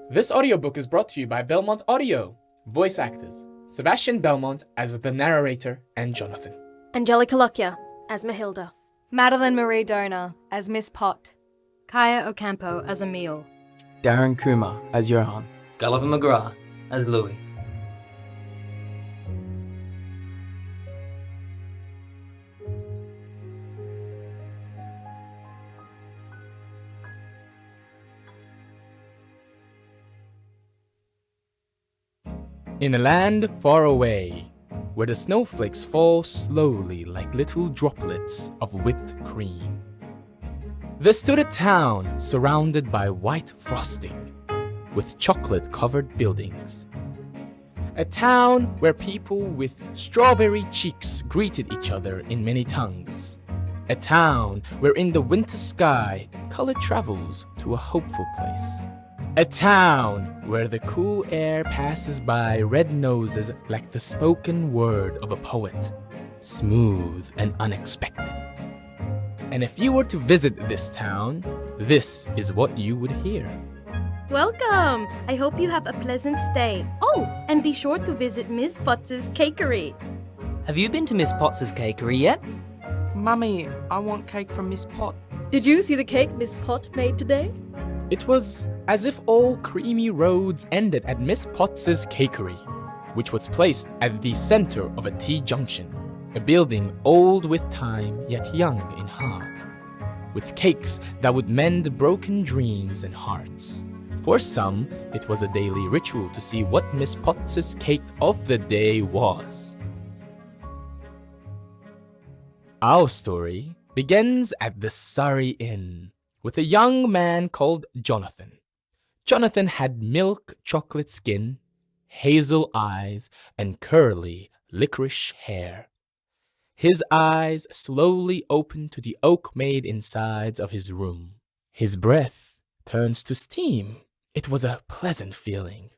This audiobook is brought to you by Belmont Audio. Voice actors: Sebastian Belmont as the narrator and Johnathan. Angelica Lockyer as Me-Heilda. Madeline Marie Dona as Miss Pott. Chaya Ocampo as Emil. Darren Kumar as Johann. Gulliver McGrath as Loui. In a land far away, where the snowflakes fall slowly like little droplets of whipped cream, there stood a town surrounded by white frosting, with chocolate-covered buildings. A town where people with strawberry cheeks greeted each other in many tongues. A town where in the winter sky, color travels to a hopeful place. A town where the cool air passes by red noses like the spoken word of a poet, smooth and unexpected. And if you were to visit this town, this is what you would hear. Welcome! I hope you have a pleasant stay. Oh, and be sure to visit Miss Potts' cakery. Have you been to Miss Potts' cakery yet? Mummy, I want cake from Miss Pott. Did you see the cake Miss Pott made today? It was as if all creamy roads ended at Miss Potts's cakery, which was placed at the center of a T-junction, a building old with time yet young in heart, with cakes that would mend broken dreams and hearts. For some, it was a daily ritual to see what Miss Potts's cake of the day was. Our story begins at the Surrey Inn, with a young man called Johnathan. Johnathan had milk chocolate skin, hazel eyes, and curly licorice hair. His eyes slowly opened to the oak-made insides of his room. His breath turns to steam. It was a pleasant feeling.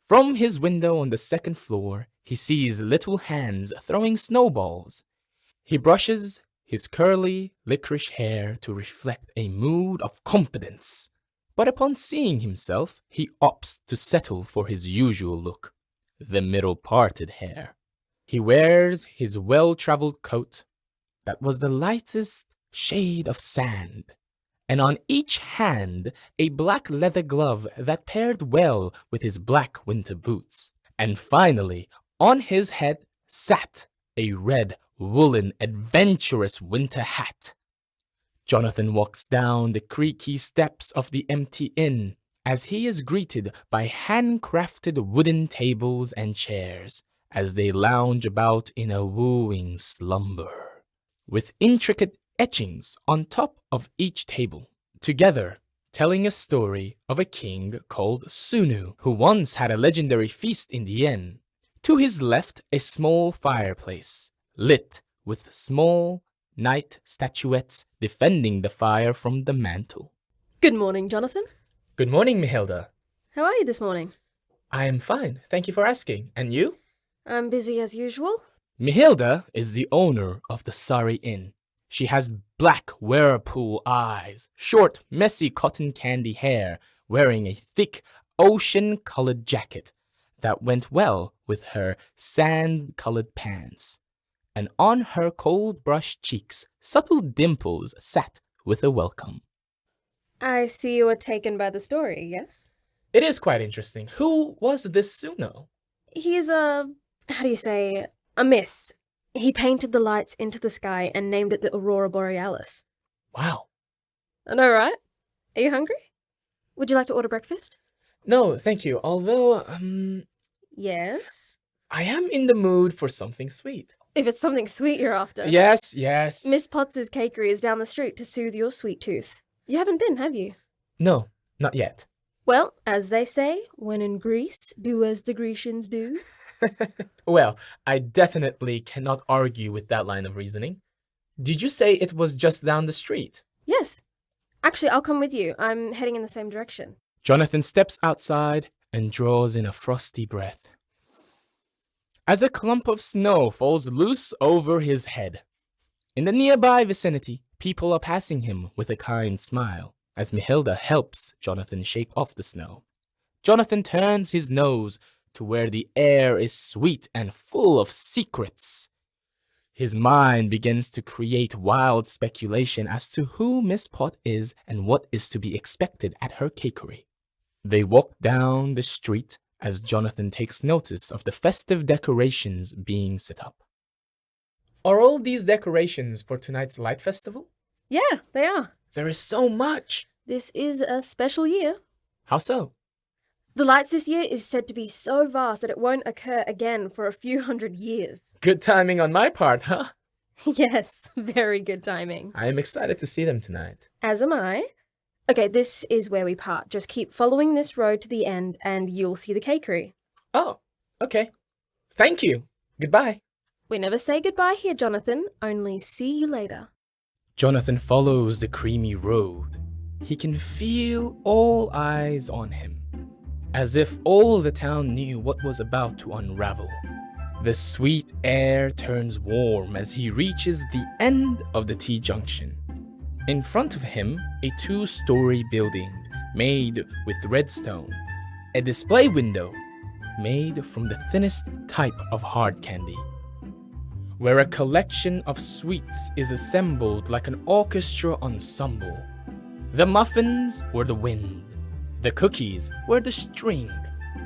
From his window on the second floor, he sees little hands throwing snowballs. He brushes his curly licorice hair to reflect a mood of confidence. But upon seeing himself, he opts to settle for his usual look, the middle-parted hair. He wears his well-traveled coat that was the lightest shade of sand, and on each hand a black leather glove that paired well with his black winter boots. And finally, on his head sat a red woolen adventurous winter hat. Johnathan walks down the creaky steps of the empty inn as he is greeted by handcrafted wooden tables and chairs as they lounge about in a wooing slumber, with intricate etchings on top of each table, together telling a story of a king called Sonu, who once had a legendary feast in the inn. To his left, a small fireplace, lit with small night statuettes defending the fire from the mantle. Good morning, Johnathan. Good morning, Me-Heilda. How are you this morning? I am fine, thank you for asking. And you? I'm busy as usual. Me-Heilda is the owner of the Surrey Inn. She has black whirlpool eyes, short, messy cotton candy hair, wearing a thick, ocean-colored jacket that went well with her sand-colored pants. And on her cold-brushed cheeks, subtle dimples sat with a welcome. I see you were taken by the story, yes? It is quite interesting. Who was this Suno? He's a myth. He painted the lights into the sky and named it the Aurora Borealis. Wow. I know, right? Are you hungry? Would you like to order breakfast? No, thank you. Although, Yes? I am in the mood for something sweet. If it's something sweet you're after. Yes. Miss Potts' cakery is down the street to soothe your sweet tooth. You haven't been, have you? No, not yet. Well, as they say, when in Greece, do as the Grecians do. Well, I definitely cannot argue with that line of reasoning. Did you say it was just down the street? Yes. Actually, I'll come with you. I'm heading in the same direction. Johnathan steps outside and draws in a frosty breath, as a clump of snow falls loose over his head. In the nearby vicinity, people are passing him with a kind smile, as Me-Heilda helps Johnathan shake off the snow. Johnathan turns his nose to where the air is sweet and full of secrets. His mind begins to create wild speculation as to who Miss Pott is and what is to be expected at her cakery. They walk down the street as Johnathan takes notice of the festive decorations being set up. Are all these decorations for tonight's light festival? Yeah, they are. There is so much. This is a special year. How so? The lights this year is said to be so vast that it won't occur again for a few hundred years. Good timing on my part, huh? Yes, very good timing. I am excited to see them tonight. As am I. Okay, this is where we part. Just keep following this road to the end and you'll see the cakery. Oh, okay. Thank you. Goodbye. We never say goodbye here, Johnathan. Only see you later. Johnathan follows the creamy road. He can feel all eyes on him, as if all the town knew what was about to unravel. The sweet air turns warm as he reaches the end of the T-junction. In front of him, a 2-story building made with redstone, a display window made from the thinnest type of hard candy, where a collection of sweets is assembled like an orchestra ensemble. The muffins were the wind, the cookies were the string,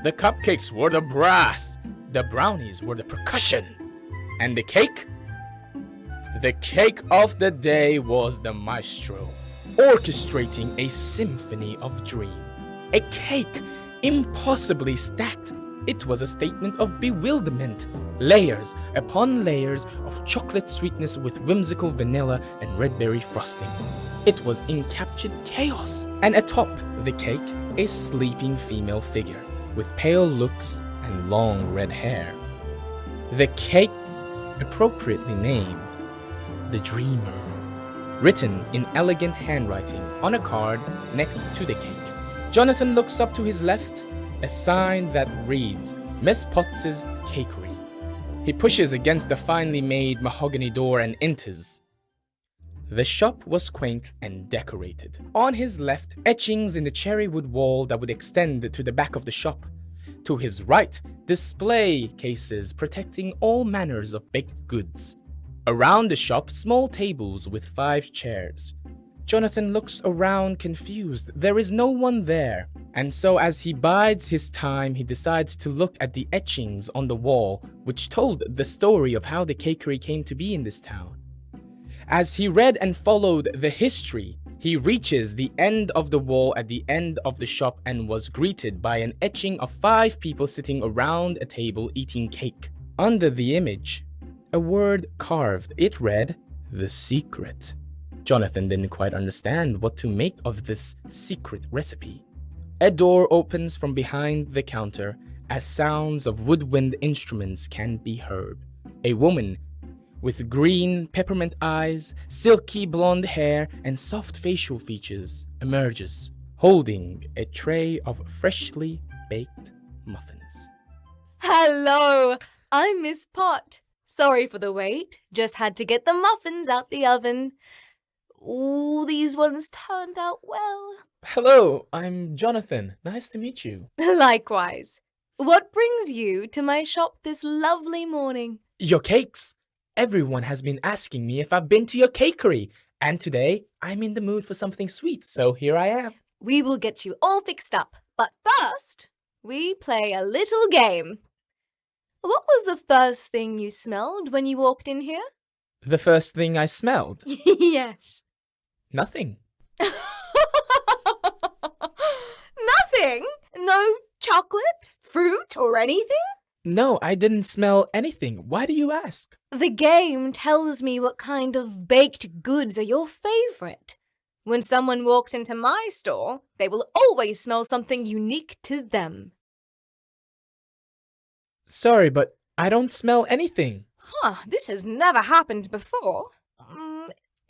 the cupcakes were the brass, the brownies were the percussion, and the cake? The cake of the day was the maestro, orchestrating a symphony of dream. A cake impossibly stacked. It was a statement of bewilderment, layers upon layers of chocolate sweetness with whimsical vanilla and red berry frosting. It was encaptured chaos, and atop the cake, a sleeping female figure with pale looks and long red hair. The cake, appropriately named The Dreamer, written in elegant handwriting on a card next to the cake. Johnathan looks up to his left, a sign that reads, Miss Potts's Cakery. He pushes against the finely made mahogany door and enters. The shop was quaint and decorated. On his left, etchings in the cherry wood wall that would extend to the back of the shop. To his right, display cases protecting all manners of baked goods. Around the shop, small tables with 5 chairs. Johnathan looks around confused. There is no one there. And so as he bides his time, he decides to look at the etchings on the wall, which told the story of how the cakery came to be in this town. As he read and followed the history, he reaches the end of the wall at the end of the shop and was greeted by an etching of 5 people sitting around a table eating cake. Under the image, a word carved. It read, The Secret. Johnathan didn't quite understand what to make of this secret recipe. A door opens from behind the counter as sounds of woodwind instruments can be heard. A woman with green peppermint eyes, silky blonde hair, and soft facial features emerges, holding a tray of freshly baked muffins. Hello, I'm Miss Pott. Sorry for the wait, just had to get the muffins out the oven. Ooh, these ones turned out well. Hello, I'm Johnathan. Nice to meet you. Likewise. What brings you to my shop this lovely morning? Your cakes. Everyone has been asking me if I've been to your cakery, and today I'm in the mood for something sweet, so here I am. We will get you all fixed up, but first, we play a little game. What was the first thing you smelled when you walked in here? The first thing I smelled? Yes. Nothing. Nothing? No chocolate, fruit, or anything? No, I didn't smell anything. Why do you ask? The game tells me what kind of baked goods are your favorite. When someone walks into my store, they will always smell something unique to them. Sorry, but I don't smell anything. This has never happened before.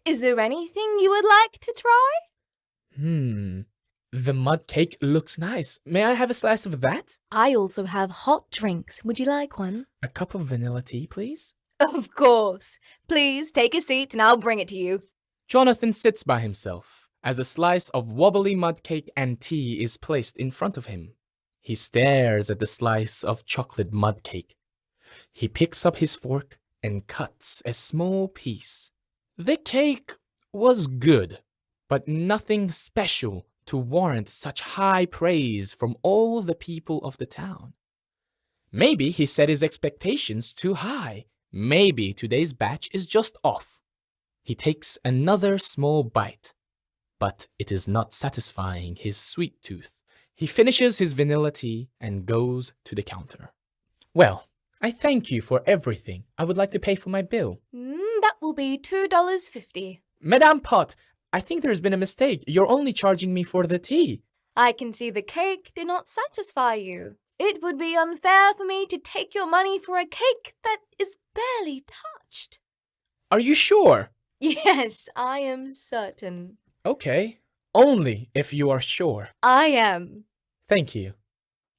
Is there anything you would like to try? The mud cake looks nice. May I have a slice of that? I also have hot drinks. Would you like one? A cup of vanilla tea, please? Of course. Please take a seat and I'll bring it to you. Johnathan sits by himself as a slice of wobbly mud cake and tea is placed in front of him. He stares at the slice of chocolate mud cake. He picks up his fork and cuts a small piece. The cake was good, but nothing special to warrant such high praise from all the people of the town. Maybe he set his expectations too high. Maybe today's batch is just off. He takes another small bite, but it is not satisfying his sweet tooth. He finishes his vanilla tea and goes to the counter. Well, I thank you for everything. I would like to pay for my bill. That will be $2.50. Madame Pott, I think there's been a mistake. You're only charging me for the tea. I can see the cake did not satisfy you. It would be unfair for me to take your money for a cake that is barely touched. Are you sure? Yes, I am certain. Okay, only if you are sure. I am. Thank you.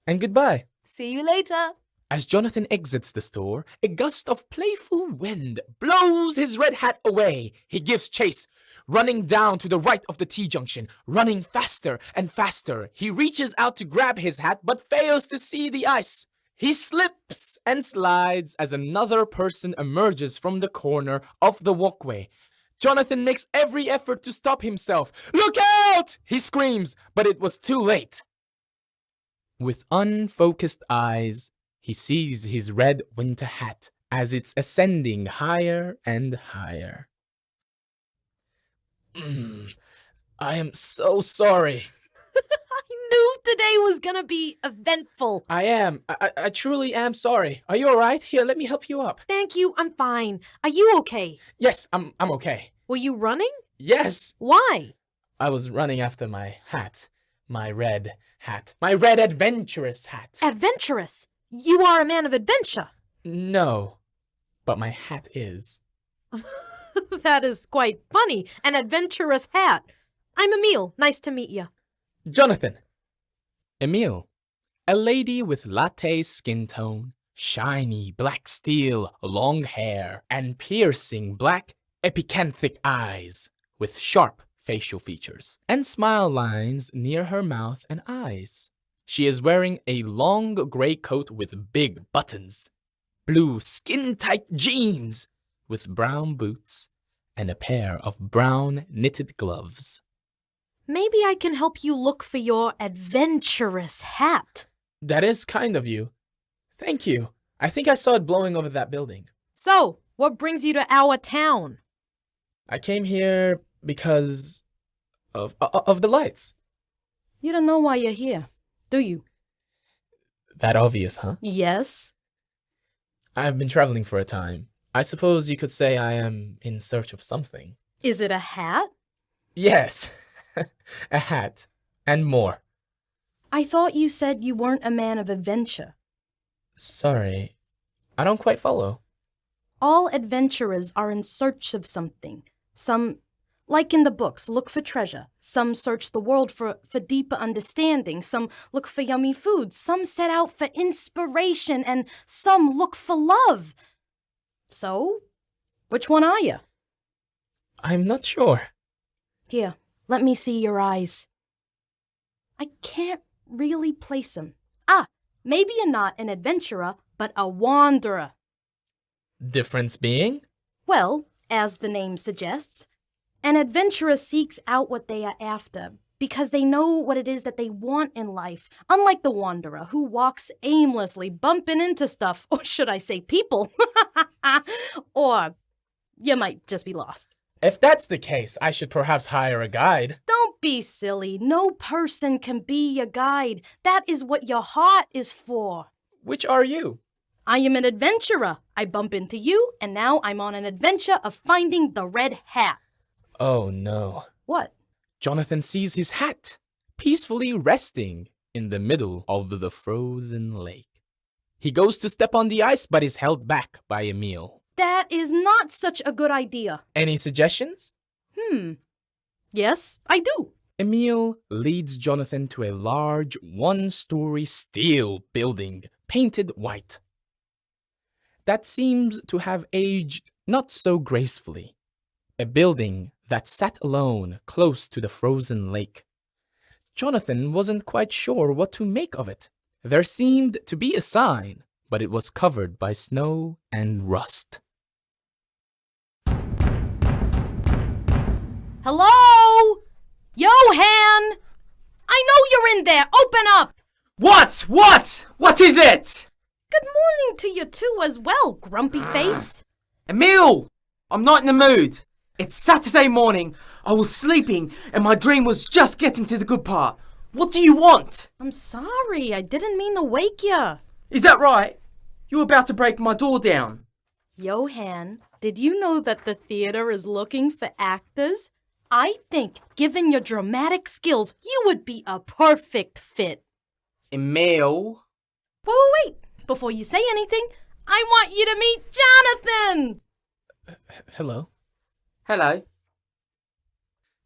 And goodbye. See you later. As Johnathan exits the store, a gust of playful wind blows his red hat away. He gives chase, running down to the right of the T-junction, running faster and faster. He reaches out to grab his hat, but fails to see the ice. He slips and slides as another person emerges from the corner of the walkway. Johnathan makes every effort to stop himself. "Look out!" he screams, but it was too late. With unfocused eyes, he sees his red winter hat as it's ascending higher and higher. I am so sorry. I knew today was gonna be eventful. I am. I truly am sorry. Are you all right? Here, let me help you up. Thank you, I'm fine. Are you okay? Yes, I'm okay. Were you running? Yes. Why? I was running after my hat. My red hat. My red adventurous hat. Adventurous. You are a man of adventure. No, but my hat is. That is quite funny. An adventurous hat. I'm Emil. Nice to meet you. Johnathan. Emil. A lady with latte skin tone, shiny black steel, long hair, and piercing black epicanthic eyes with sharp facial features and smile lines near her mouth and eyes. She is wearing a long gray coat with big buttons, blue skin-tight jeans with brown boots, and a pair of brown knitted gloves. Maybe I can help you look for your adventurous hat. That is kind of you. Thank you. I think I saw it blowing over that building. So, what brings you to our town? I came here because of the lights. You don't know why you're here, do you? That obvious, huh? Yes. I've been traveling for a time. I suppose you could say I am in search of something. Is it a hat? Yes, a hat, and more. I thought you said you weren't a man of adventure. Sorry, I don't quite follow. All adventurers are in search of something. Some, like in the books, look for treasure. Some search the world for deeper understanding. Some look for yummy food. Some set out for inspiration. And some look for love. So, which one are you? I'm not sure. Here, let me see your eyes. I can't really place them. Ah, maybe you're not an adventurer, but a wanderer. Difference being? Well, as the name suggests, an adventurer seeks out what they are after because they know what it is that they want in life, unlike the wanderer who walks aimlessly, bumping into stuff, or should I say people, or you might just be lost. If that's the case, I should perhaps hire a guide. Don't be silly. No person can be your guide. That is what your heart is for. Which are you? I am an adventurer. I bump into you, and now I'm on an adventure of finding the red hat. Oh no. What? Johnathan sees his hat, peacefully resting in the middle of the frozen lake. He goes to step on the ice, but is held back by Emil. That is not such a good idea. Any suggestions? Yes, I do. Emil leads Johnathan to a large one-story steel building painted white. That seems to have aged not so gracefully. A building that sat alone close to the frozen lake. Johnathan wasn't quite sure what to make of it. There seemed to be a sign, but it was covered by snow and rust. Hello? Johan! I know you're in there! Open up! What? What is it? Good morning to you too as well, grumpy face. Emil! I'm not in the mood. It's Saturday morning. I was sleeping and my dream was just getting to the good part. What do you want? I'm sorry, I didn't mean to wake you. Is that right? You're about to break my door down. Johan, did you know that the theater is looking for actors? I think, given your dramatic skills, you would be a perfect fit. Emil? Wait. Before you say anything, I want you to meet Johnathan! Hello. Hello.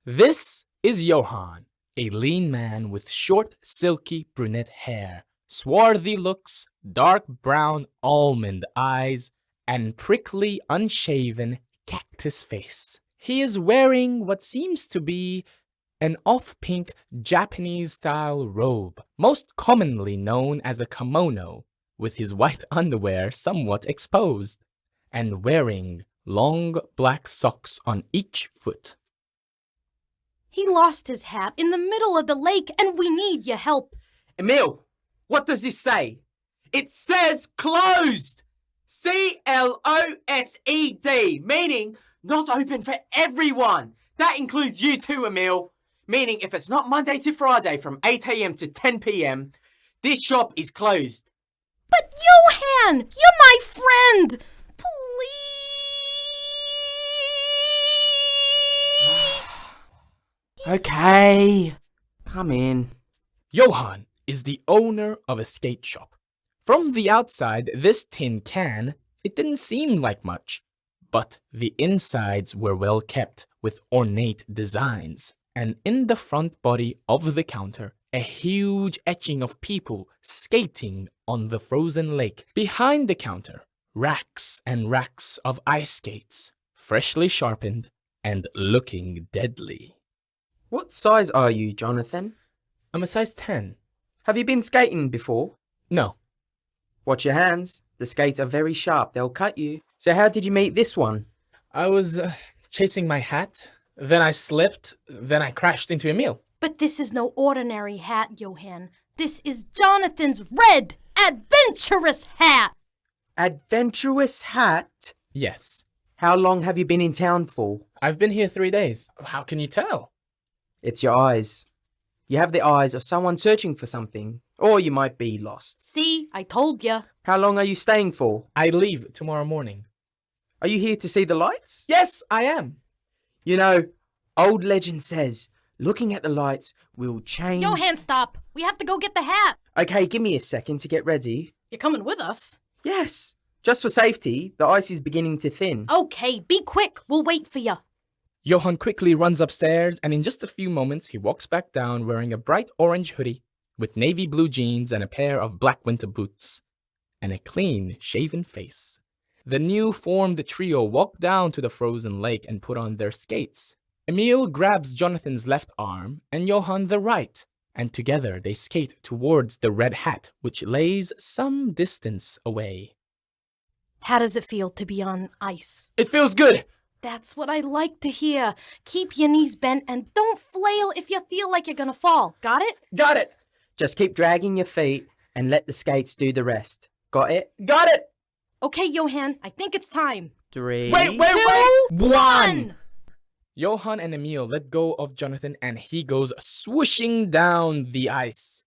This is Johann, a lean man with short, silky brunette hair, swarthy looks, dark brown almond eyes, and prickly, unshaven cactus face. He is wearing what seems to be an off-pink Japanese-style robe, most commonly known as a kimono, with his white underwear somewhat exposed, and wearing long black socks on each foot. He lost his hat in the middle of the lake and we need your help. Emil, what does this say? It says closed! C-L-O-S-E-D, meaning not open for everyone. That includes you too, Emil. Meaning if it's not Monday to Friday from 8 a.m. to 10 p.m, this shop is closed. But Johan, you're my friend! Please! Okay, come in. Johann is the owner of a skate shop. From the outside, this tin can, it didn't seem like much, but the insides were well kept with ornate designs, and in the front body of the counter, a huge etching of people skating on the frozen lake. Behind the counter, racks and racks of ice skates, freshly sharpened and looking deadly. What size are you, Johnathan? I'm a size 10. Have you been skating before? No. Watch your hands. The skates are very sharp. They'll cut you. So how did you meet this one? I was chasing my hat, then I slipped, then I crashed into Emil. But this is no ordinary hat, Johan. This is Jonathan's red, adventurous hat! Adventurous hat? Yes. How long have you been in town for? I've been here 3 days. How can you tell? It's your eyes. You have the eyes of someone searching for something. Or you might be lost. See, I told ya. How long are you staying for? I leave tomorrow morning. Are you here to see the lights? Yes, I am. You know, old legend says, looking at the lights will change... Johan, stop! We have to go get the hat! Okay, give me a second to get ready. You're coming with us? Yes, just for safety. The ice is beginning to thin. Okay, be quick. We'll wait for you. Johann quickly runs upstairs, and in just a few moments, he walks back down wearing a bright orange hoodie with navy blue jeans and a pair of black winter boots, and a clean, shaven face. The new formed trio walk down to the frozen lake and put on their skates. Emil grabs Jonathan's left arm and Johann the right, and together they skate towards the red hat, which lays some distance away. How does it feel to be on ice? It feels good! That's what I like to hear. Keep your knees bent and don't flail if you feel like you're gonna fall. Got it? Got it! Just keep dragging your feet and let the skates do the rest. Got it? Got it! Okay, Johan, I think it's time. 3... Wait! 2, 1! Johann and Emil let go of Johnathan and he goes swooshing down the ice.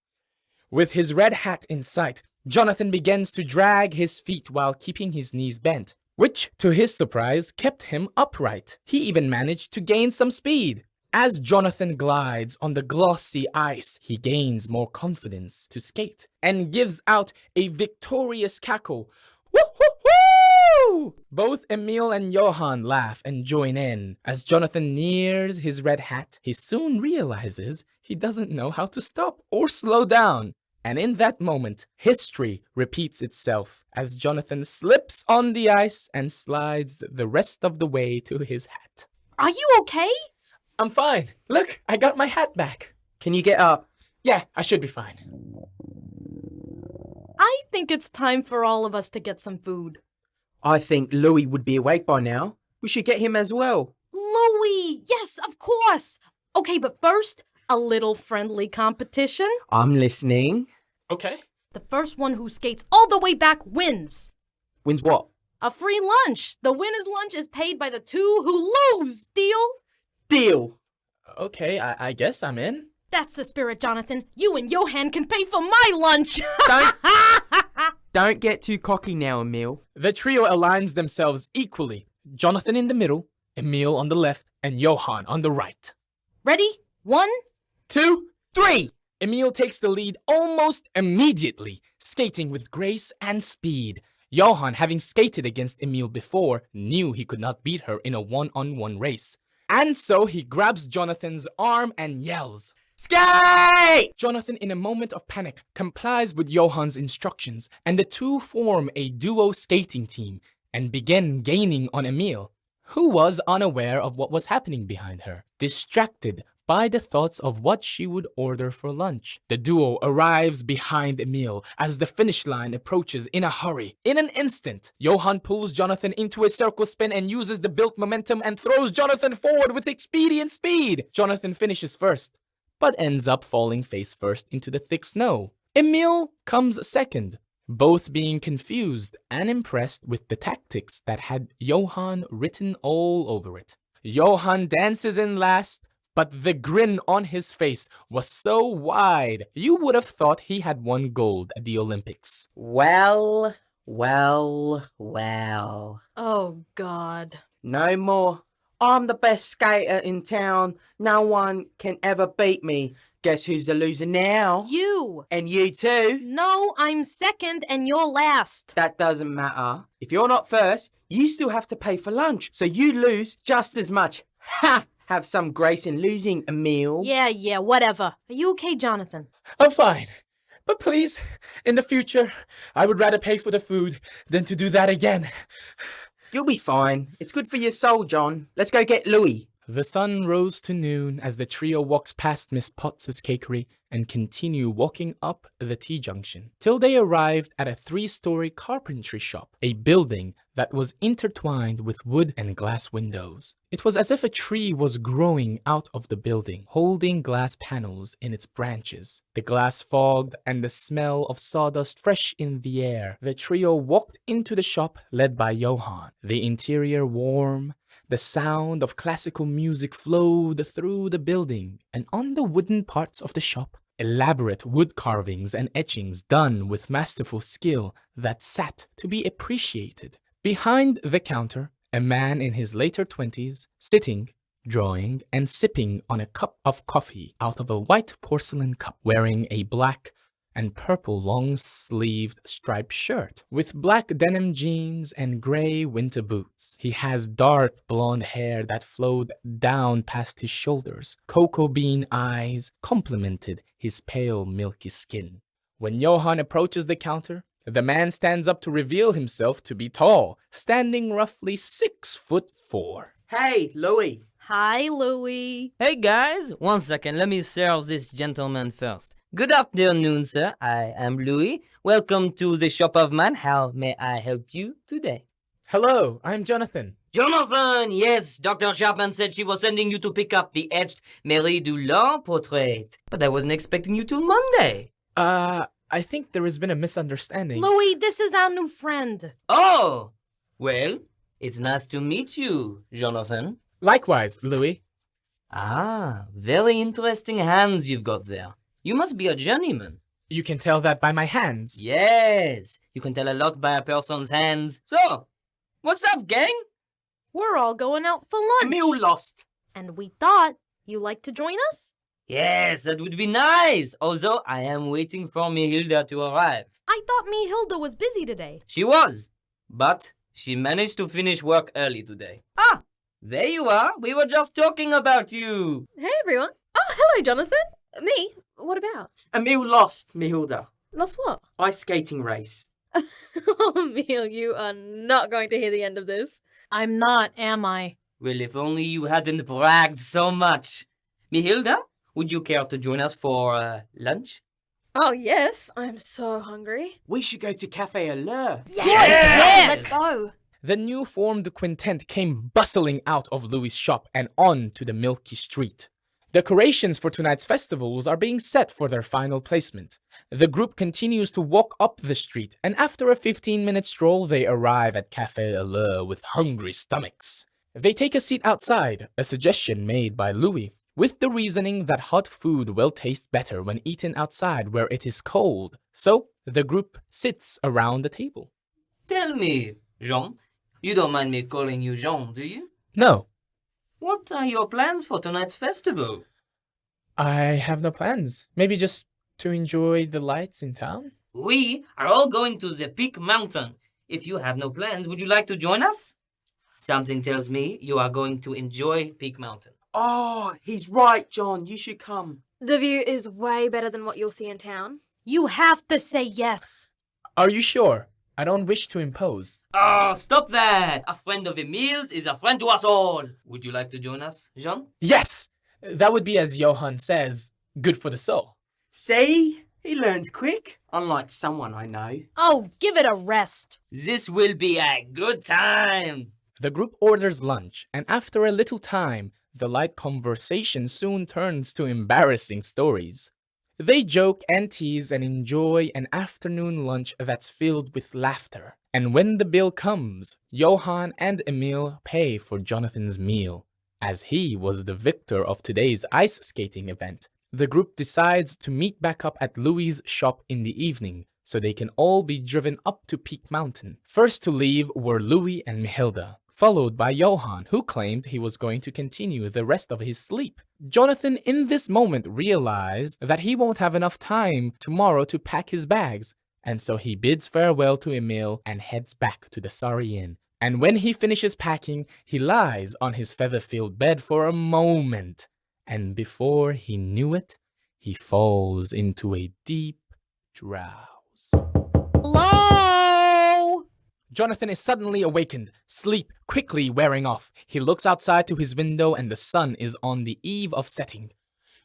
With his red hat in sight, Johnathan begins to drag his feet while keeping his knees bent, which, to his surprise, kept him upright. He even managed to gain some speed. As Johnathan glides on the glossy ice, he gains more confidence to skate and gives out a victorious cackle. Woo-hoo-hoo! Both Emil and Johann laugh and join in. As Johnathan nears his red hat, he soon realizes he doesn't know how to stop or slow down. And in that moment, history repeats itself as Johnathan slips on the ice and slides the rest of the way to his hat. Are you okay? I'm fine. Look, I got my hat back. Can you get up? Yeah, I should be fine. think it's time for all of us to get some food. I think Loui would be awake by now. We should get him as well. Loui! Yes, of course! Okay, but first, a little friendly competition. I'm listening. Okay. The first one who skates all the way back wins. Wins what? A free lunch. The winner's lunch is paid by the two who lose. Deal? Deal. Okay, I guess I'm in. That's the spirit, Johnathan. You and Johan can pay for my lunch. Don't get too cocky now, Emil. The trio aligns themselves equally. Johnathan in the middle, Emil on the left, and Johan on the right. Ready? 1, 2, 3! Emil takes the lead almost immediately, skating with grace and speed. Johan, having skated against Emil before, knew he could not beat her in a one-on-one race. And so he grabs Jonathan's arm and yells, Skate! Johnathan, in a moment of panic, complies with Johan's instructions, and the two form a duo skating team and begin gaining on Emil, who was unaware of what was happening behind her, distracted by the thoughts of what she would order for lunch. The duo arrives behind Emil as the finish line approaches in a hurry. In an instant, Johan pulls Johnathan into a circle spin and uses the built momentum and throws Johnathan forward with expedient speed. Johnathan finishes first, but ends up falling face first into the thick snow. Emil comes second, both being confused and impressed with the tactics that had Johan written all over it. Johan dances in last, but the grin on his face was so wide, you would have thought he had won gold at the Olympics. Well. Oh, God. No more. I'm the best skater in town. No one can ever beat me. Guess who's the loser now? You. And you too. No, I'm second and you're last. That doesn't matter. If you're not first, you still have to pay for lunch. So you lose just as much. Ha! Have some grace in losing, Emil. Yeah, whatever. Are you okay, Johnathan? I'm fine, but please, in the future, I would rather pay for the food than to do that again. You'll be fine. It's good for your soul, John. Let's go get Loui. The sun rose to noon as the trio walks past Miss Potts's cakery and continue walking up the T-junction till they arrived at a 3-story carpentry shop, a building that was intertwined with wood and glass windows. It was as if a tree was growing out of the building, holding glass panels in its branches. The glass fogged and the smell of sawdust fresh in the air. The trio walked into the shop led by Johan, the interior warm. The sound of classical music flowed through the building, and on the wooden parts of the shop, elaborate wood carvings and etchings done with masterful skill that sat to be appreciated. Behind the counter, a man in his later 20s, sitting, drawing, and sipping on a cup of coffee out of a white porcelain cup, wearing a black and purple long-sleeved striped shirt with black denim jeans and gray winter boots. He has dark blonde hair that flowed down past his shoulders. Cocoa bean eyes complemented his pale milky skin. When Johan approaches the counter, the man stands up to reveal himself to be tall, standing roughly 6'4". Hey, Loui. Hi, Loui. Hey guys, 1 second, let me serve this gentleman first. Good afternoon, sir. I am Loui. Welcome to the shop of mine. How may I help you today? Hello, I'm Johnathan. Johnathan, yes, Dr. Chapman said she was sending you to pick up the etched Marie Dulin portrait. But I wasn't expecting you till Monday. I think there has been a misunderstanding. Loui, this is our new friend. Oh, well, it's nice to meet you, Johnathan. Likewise, Loui. Ah, very interesting hands you've got there. You must be a journeyman. You can tell that by my hands. Yes, you can tell a lot by a person's hands. So, what's up, gang? We're all going out for lunch. Emil lost. And we thought you like to join us? Yes, that would be nice. Although I am waiting for Me-Heilda to arrive. I thought Me-Heilda was busy today. She was, but she managed to finish work early today. Ah, there you are. We were just talking about you. Hey, everyone. Oh, hello, Johnathan. Me? What about? Emil lost, Me-Heilda. Lost what? Ice skating race. Oh, Emil, you are not going to hear the end of this. I'm not, am I? Well, if only you hadn't bragged so much. Me-Heilda, would you care to join us for lunch? Oh, yes. I'm so hungry. We should go to Cafe Allure. Yeah, let's go. The new formed quintet came bustling out of Louis's shop and on to the milky street. Decorations for tonight's festivals are being set for their final placement. The group continues to walk up the street, and after a 15-minute stroll, they arrive at Cafe Allure with hungry stomachs. They take a seat outside, a suggestion made by Loui, with the reasoning that hot food will taste better when eaten outside where it is cold. So, the group sits around the table. Tell me, Jean, you don't mind me calling you Jean, do you? No, What are your plans for tonight's festival? I have no plans. Maybe just to enjoy the lights in town? We are all going to the Peak Mountain. If you have no plans, would you like to join us? Something tells me you are going to enjoy Peak Mountain. Oh, he's right, John. You should come. The view is way better than what you'll see in town. You have to say yes. Are you sure? I don't wish to impose. Oh, stop that! A friend of Emil's is a friend to us all. Would you like to join us, Jean? Yes! That would be, as Johan says, good for the soul. See? He learns quick, unlike someone I know. Oh, give it a rest. This will be a good time. The group orders lunch, and after a little time, the light conversation soon turns to embarrassing stories. They joke and tease and enjoy an afternoon lunch that's filled with laughter. And when the bill comes, Johan and Emil pay for Jonathan's meal. As he was the victor of today's ice skating event, the group decides to meet back up at Louis's shop in the evening, so they can all be driven up to Peak Mountain. First to leave were Loui and Me-Heilda, followed by Johan, who claimed he was going to continue the rest of his sleep. Johnathan in this moment realized that he won't have enough time tomorrow to pack his bags, and so he bids farewell to Emil and heads back to the Sorry Inn. And when he finishes packing, he lies on his feather-filled bed for a moment, and before he knew it, he falls into a deep drowse. Hello? Johnathan is suddenly awakened, sleep quickly wearing off. He looks outside to his window and the sun is on the eve of setting.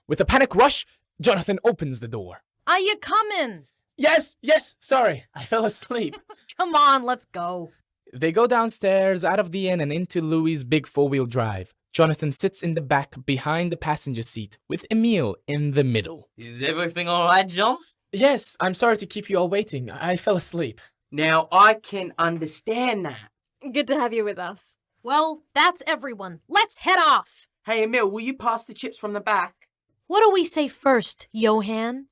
With a panic rush, Johnathan opens the door. Are you coming? Yes, sorry, I fell asleep. Come on, let's go. They go downstairs, out of the inn and into Louis's big four-wheel drive. Johnathan sits in the back behind the passenger seat, with Emil in the middle. Is everything all right, Jean? Yes, I'm sorry to keep you all waiting. I fell asleep. Now, I can understand that. Good to have you with us. Well, that's everyone. Let's head off. Hey, Emil, will you pass the chips from the back? What do we say first, Johan?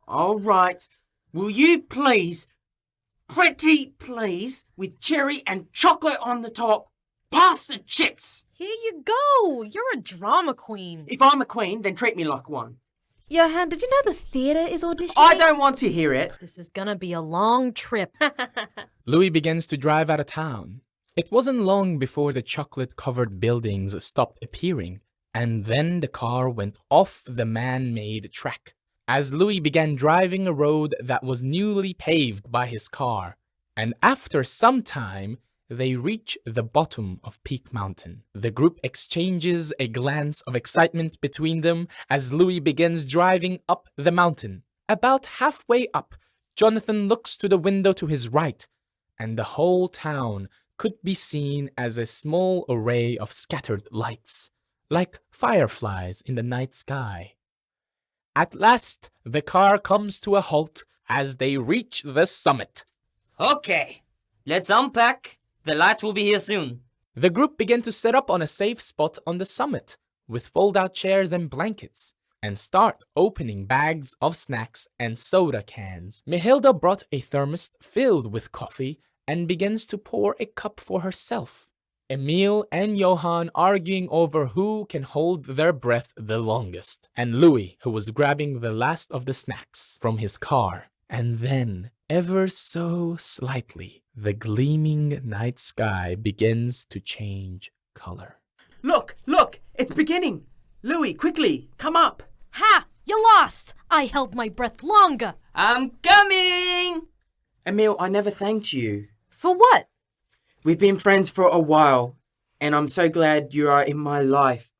All right. Will you please, pretty please, with cherry and chocolate on the top, pass the chips? Here you go. You're a drama queen. If I'm a queen, then treat me like one. Johan, did you know the theatre is auditioning? I don't want to hear it. This is gonna be a long trip. Louis begins to drive out of town. It wasn't long before the chocolate-covered buildings stopped appearing, and then the car went off the man-made track, as Louis began driving a road that was newly paved by his car, and after some time, they reach the bottom of Peak Mountain. The group exchanges a glance of excitement between them as Louis begins driving up the mountain. About halfway up, Johnathan looks to the window to his right, and the whole town could be seen as a small array of scattered lights, like fireflies in the night sky. At last, the car comes to a halt as they reach the summit. Okay, let's unpack. The lights will be here soon. The group began to set up on a safe spot on the summit, with fold-out chairs and blankets, and start opening bags of snacks and soda cans. Me-Heilda brought a thermos filled with coffee and begins to pour a cup for herself. Emil and Johan arguing over who can hold their breath the longest, and Loui, who was grabbing the last of the snacks from his car. And then, ever so slightly, the gleaming night sky begins to change color. Look, it's beginning. Louis, quickly, come up. Ha! You lost! I held my breath longer. I'm coming! Emil, I never thanked you. For what? We've been friends for a while, and I'm so glad you are in my life.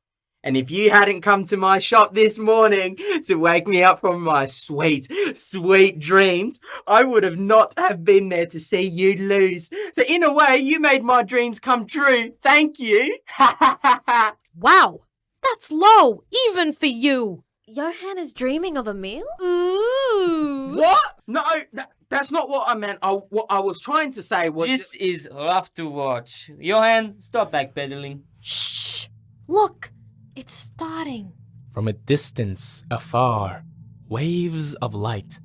And if you hadn't come to my shop this morning to wake me up from my sweet, sweet dreams, I would have not have been there to see you lose. So in a way, you made my dreams come true. Thank you. Ha ha ha ha. Wow, that's low, even for you. Johann is dreaming of a meal? Ooh. What? No, that's not what I meant. What I was trying to say was... This is rough to watch. Johan, stop backpedaling. Shh! Look, it's starting. From a distance afar, waves of light,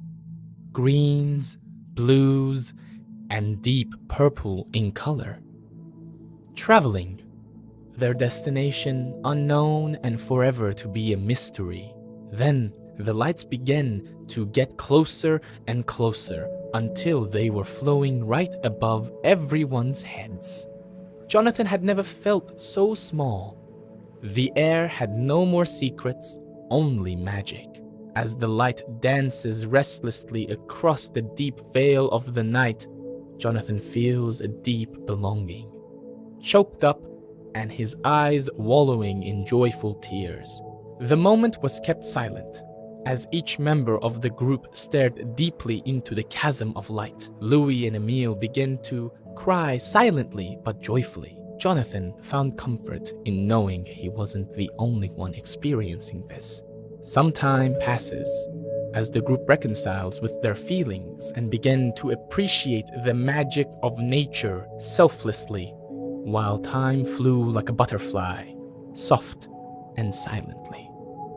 greens, blues, and deep purple in color. Traveling, their destination unknown and forever to be a mystery. Then the lights began to get closer and closer until they were flowing right above everyone's heads. Johnathan had never felt so small. The air had no more secrets, only magic. As the light dances restlessly across the deep veil of the night, Johnathan feels a deep belonging. Choked up and his eyes wallowing in joyful tears. The moment was kept silent, as each member of the group stared deeply into the chasm of light. Loui and Emil began to cry silently but joyfully. Johnathan found comfort in knowing he wasn't the only one experiencing this. Some time passes as the group reconciles with their feelings and begin to appreciate the magic of nature selflessly, while time flew like a butterfly, soft and silently.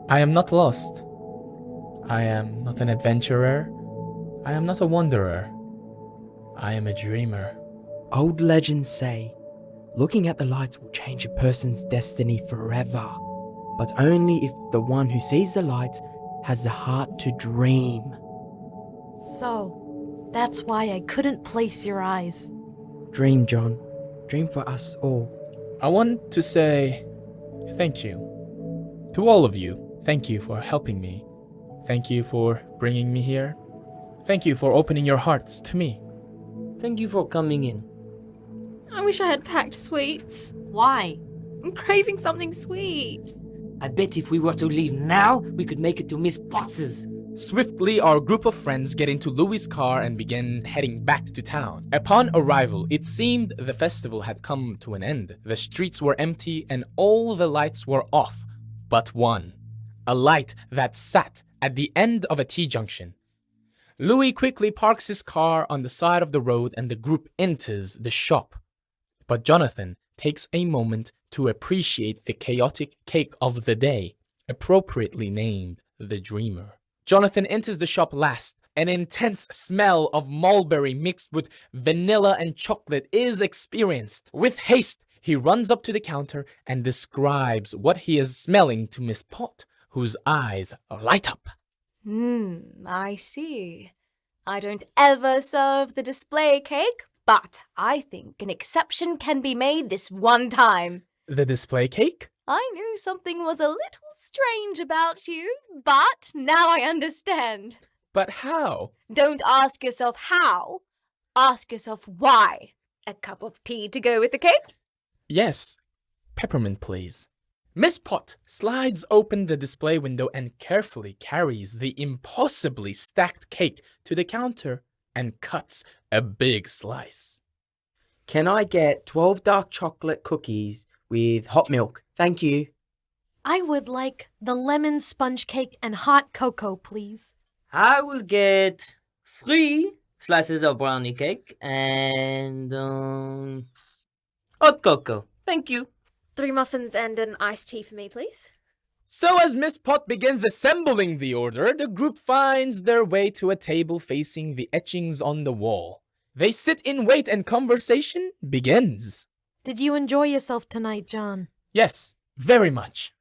I am not lost. I am not an adventurer. I am not a wanderer. I am a dreamer. Old legends say, looking at the lights will change a person's destiny forever, but only if the one who sees the light has the heart to dream. So, that's why I couldn't place your eyes. Dream, John. Dream for us all. I want to say thank you. To all of you, thank you for helping me. Thank you for bringing me here. Thank you for opening your hearts to me. Thank you for coming in. I wish I had packed sweets. Why? I'm craving something sweet. I bet if we were to leave now, we could make it to Miss Potts's. Swiftly, our group of friends get into Louis's car and begin heading back to town. Upon arrival, it seemed the festival had come to an end. The streets were empty and all the lights were off, but one. A light that sat at the end of a T-junction. Loui quickly parks his car on the side of the road and the group enters the shop. But Johnathan takes a moment to appreciate the chaotic cake of the day, appropriately named the Dreamer. Johnathan enters the shop last. An intense smell of mulberry mixed with vanilla and chocolate is experienced. With haste, he runs up to the counter and describes what he is smelling to Miss Pott, whose eyes light up. I see. I don't ever serve the display cake, but I think an exception can be made this one time. The display cake? I knew something was a little strange about you, but now I understand. But how? Don't ask yourself how. Ask yourself why. A cup of tea to go with the cake? Yes. Peppermint, please. Miss Pott slides open the display window and carefully carries the impossibly stacked cake to the counter and cuts a big slice. Can I get 12 dark chocolate cookies with hot milk? Thank you. I would like the lemon sponge cake and hot cocoa, please. I will get 3 slices of brownie cake and hot cocoa. Thank you. 3 muffins and an iced tea for me, please. So as Miss Pott begins assembling the order, the group finds their way to a table facing the etchings on the wall. They sit in wait and conversation begins. Did you enjoy yourself tonight, John? Yes, very much.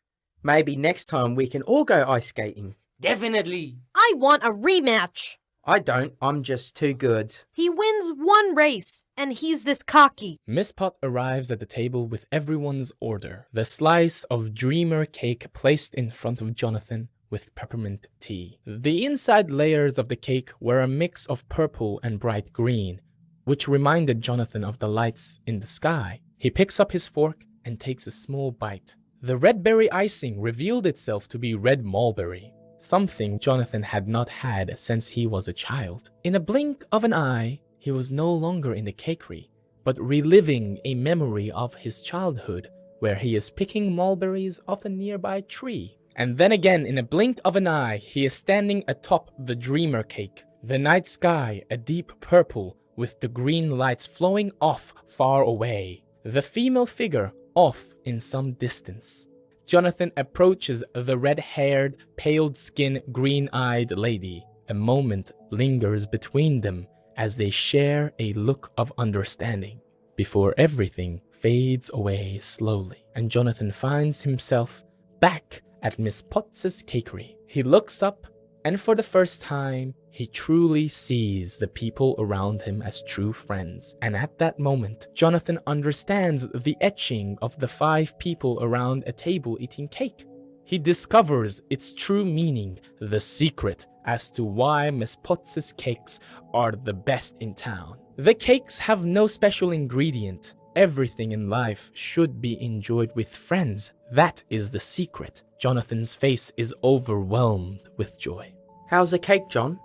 Maybe next time we can all go ice skating. Definitely. I want a rematch. I don't. I'm just too good. He wins one race, and he's this cocky. Miss Pott arrives at the table with everyone's order. The slice of dreamer cake placed in front of Johnathan with peppermint tea. The inside layers of the cake were a mix of purple and bright green, which reminded Johnathan of the lights in the sky. He picks up his fork and takes a small bite. The red berry icing revealed itself to be red mulberry, something Johnathan had not had since he was a child. In a blink of an eye, he was no longer in the cakery, but reliving a memory of his childhood where he is picking mulberries off a nearby tree. And then again, in a blink of an eye, he is standing atop the dreamer cake, the night sky a deep purple with the green lights flowing off far away, the female figure off in some distance. Johnathan approaches the red-haired, pale-skinned, green-eyed lady. A moment lingers between them as they share a look of understanding, before everything fades away slowly, and Johnathan finds himself back at Miss Potts's cakery. He looks up, and for the first time, he truly sees the people around him as true friends. And at that moment, Johnathan understands the etching of the 5 people around a table eating cake. He discovers its true meaning, the secret as to why Miss Potts's cakes are the best in town. The cakes have no special ingredient. Everything in life should be enjoyed with friends. That is the secret. Jonathan's face is overwhelmed with joy. How's the cake, John?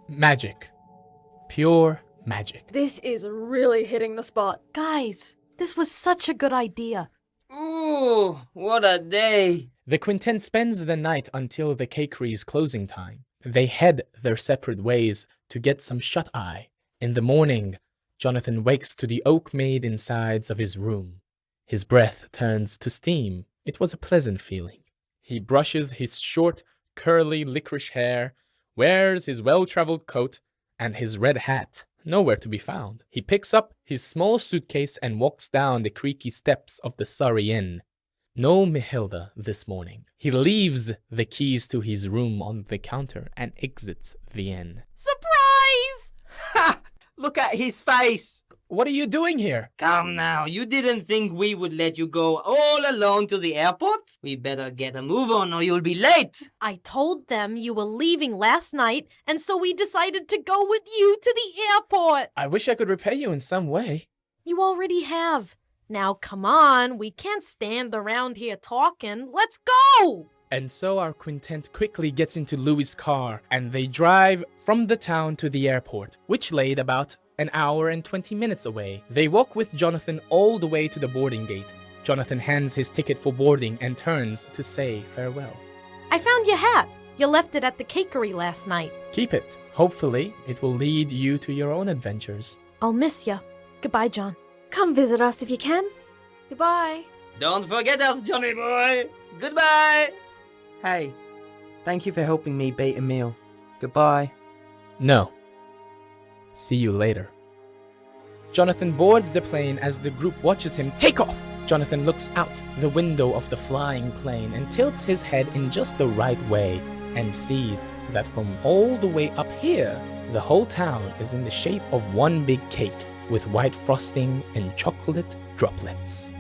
Magic. Pure magic. This is really hitting the spot. Guys, this was such a good idea. Ooh, what a day. The quintet spends the night until the cakery's closing time. They head their separate ways to get some shut-eye. In the morning, Johnathan wakes to the oak-made insides of his room. His breath turns to steam. It was a pleasant feeling. He brushes his short, curly licorice hair, wears his well-traveled coat, and his red hat, nowhere to be found. He picks up his small suitcase and walks down the creaky steps of the Surrey Inn. No Me-Heilda this morning. He leaves the keys to his room on the counter and exits the inn. Surprise! Ha! Look at his face! What are you doing here? Come now, you didn't think we would let you go all alone to the airport? We better get a move on or you'll be late. I told them you were leaving last night, and so we decided to go with you to the airport. I wish I could repay you in some way. You already have. Now come on, we can't stand around here talking. Let's go! And so our quintet quickly gets into Louis's car, and they drive from the town to the airport, which laid about an hour and 20 minutes away. They walk with Johnathan all the way to the boarding gate. Johnathan hands his ticket for boarding and turns to say farewell. I found your hat. You left it at the cakery last night. Keep it. Hopefully, it will lead you to your own adventures. I'll miss you. Goodbye, John. Come visit us if you can. Goodbye. Don't forget us, Johnny boy. Goodbye. Hey, thank you for helping me beat Emil. Goodbye. No. See you later. Johnathan boards the plane as the group watches him take off. Johnathan looks out the window of the flying plane and tilts his head in just the right way and sees that from all the way up here, the whole town is in the shape of one big cake with white frosting and chocolate droplets.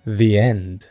The end.